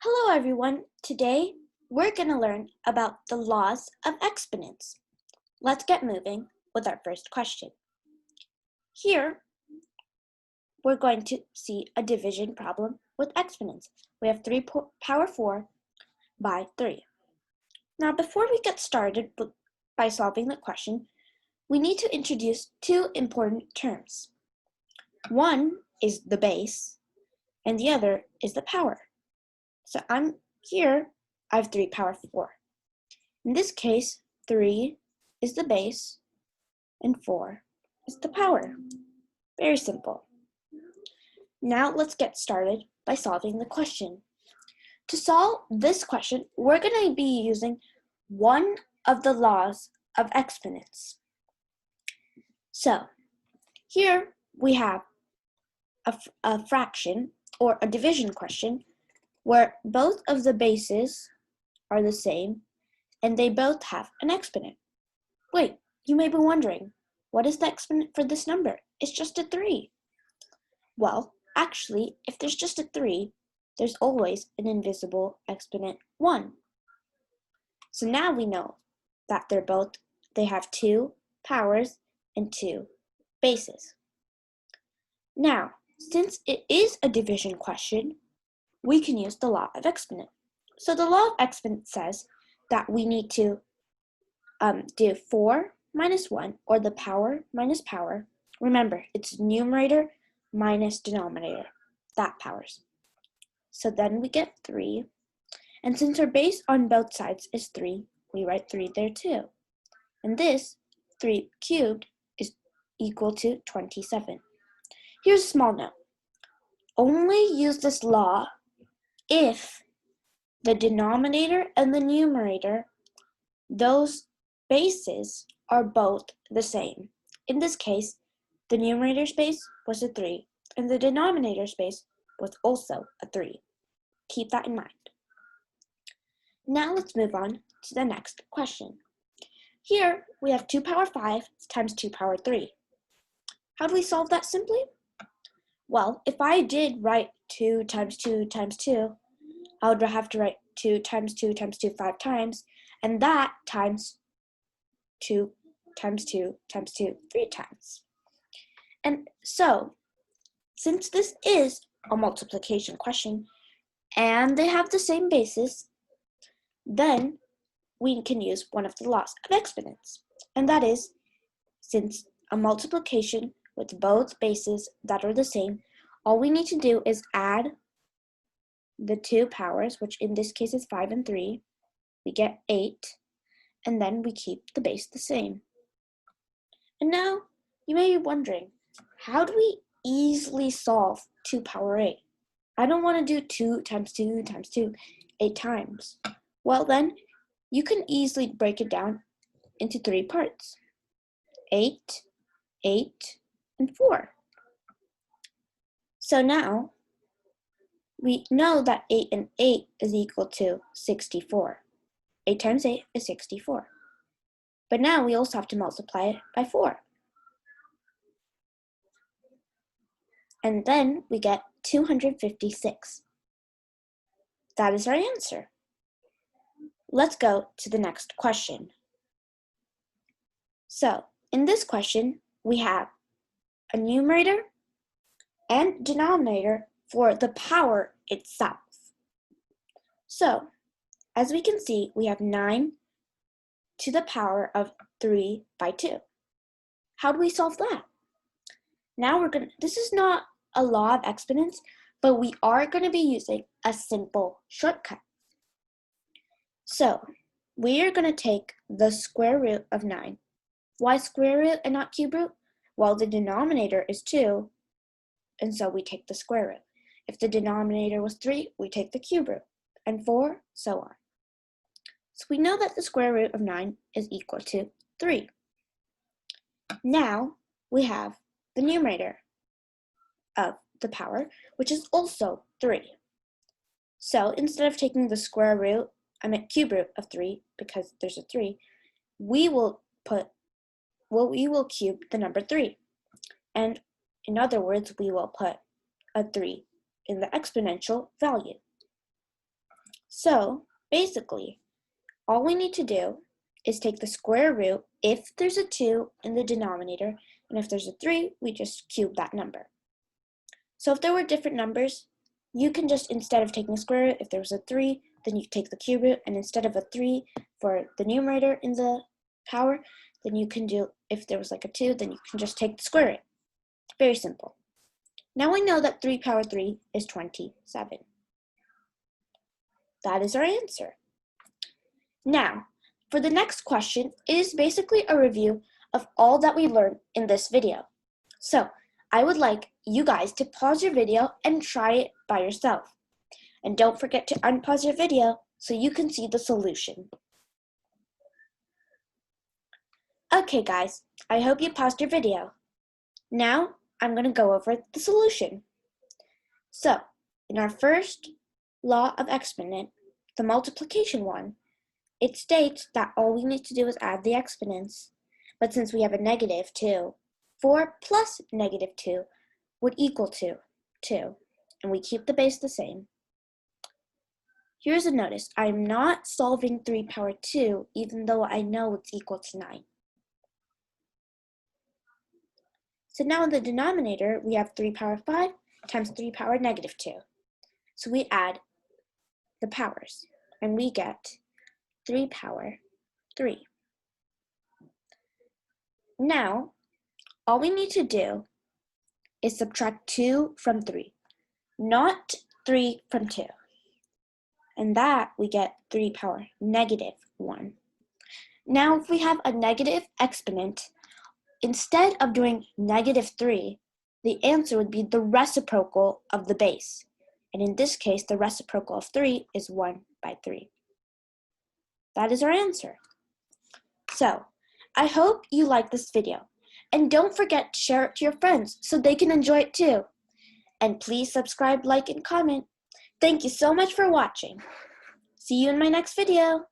Hello everyone, today we're going to learn about the laws of exponents. Let's get moving with our first question. Here, we're going to see a division problem with exponents. We have 3 power 4 by 3. Now before we get started by solving the question, we need to introduce two important terms. One is the base and the other is the power. So I have 3 power 4. In this case, 3 is the base and 4 is the power. Very simple. Now let's get started by solving the question. To solve this question, we're going to be using one of the laws of exponents. So here we have a fraction or a division question where both of the bases are the same and they both have an exponent. Wait, you may be wondering, what is the exponent for this number? It's just a 3. Well, actually, if there's just a 3, there's always an invisible exponent 1. So now we know that they have 2 powers and 2 bases. Now, since it is a division question, we can use the law of exponent. So the law of exponent says that we need to do 4 minus 1, or the power minus power. Remember, it's numerator minus denominator. That powers. So then we get 3. And since our base on both sides is 3, we write 3 there too. And this 3 cubed is equal to 27. Here's a small note. Only use this law if the denominator and the numerator, those bases, are both the same. In this case, the numerator's base was a 3 and the denominator's base was also a 3. Keep that in mind. Now let's move on to the next question. Here we have 2 power 5 times 2 power 3. How do we solve that simply? Well, if I did write 2 times 2 times 2, I would have to write 2 times 2 times 2 5 times, and that times 2 times 2 times 2 3 times. And so, since this is a multiplication question, and they have the same basis, then we can use one of the laws of exponents. And that is, since a multiplication with both bases that are the same, all we need to do is add the 2 powers, which in this case is 5 and 3, we get 8, and then we keep the base the same. And now, you may be wondering, how do we easily solve 2 power 8? I don't want to do 2 times 2 times 2 8 times. Well then, you can easily break it down into 3 parts. 8, 8, and 4. So now, we know that 8 and 8 is equal to 64. 8 times 8 is 64. But now we also have to multiply it by 4. And then we get 256. That is our answer. Let's go to the next question. So, in this question, we have a numerator and denominator for the power itself. So, as we can see, we have 9 to the power of 3 by 2. How do we solve that? Now this is not a law of exponents, but we are going to be using a simple shortcut. So, we are going to take the square root of 9. Why square root and not cube root? Well, the denominator is 2, and so we take the square root. If the denominator was 3, we take the cube root, and 4, so on. So we know that the square root of 9 is equal to 3. Now we have the numerator of the power, which is also 3. So instead of taking the square root, cube root of 3, because there's a 3, we will cube the number 3. And in other words, we will put a 3 in the exponential value. So basically, all we need to do is take the square root if there's a 2 in the denominator, and if there's a 3, we just cube that number. So if there were different numbers, you can just, instead of taking the square root, if there was a 3, then you take the cube root, and instead of a 3 for the numerator in the power, then you can do, if there was like a 2, then you can just take the square root. Very simple. Now we know that 3 power 3 is 27. That is our answer. Now, for the next question, it is basically a review of all that we learned in this video. So, I would like you guys to pause your video and try it by yourself. And don't forget to unpause your video so you can see the solution. Okay guys, I hope you paused your video. Now, I'm going to go over the solution. So, in our first law of exponent, the multiplication one, it states that all we need to do is add the exponents. But since we have a negative 2, 4 plus negative 2 would equal to 2, and we keep the base the same. Here's a notice, I'm not solving 3 power 2, even though I know it's equal to 9. So now in the denominator, we have 3 power 5 times 3 power negative 2. So we add the powers, and we get 3 power 3. Now, all we need to do is subtract 2 from 3, not 3 from 2. And that we get 3 power negative 1. Now, if we have a negative exponent, instead of doing negative 3, the answer would be the reciprocal of the base. And in this case, the reciprocal of 3 is 1 by 3. That is our answer. So, I hope you like this video. And don't forget to share it to your friends so they can enjoy it too. And please subscribe, like, and comment. Thank you so much for watching. See you in my next video.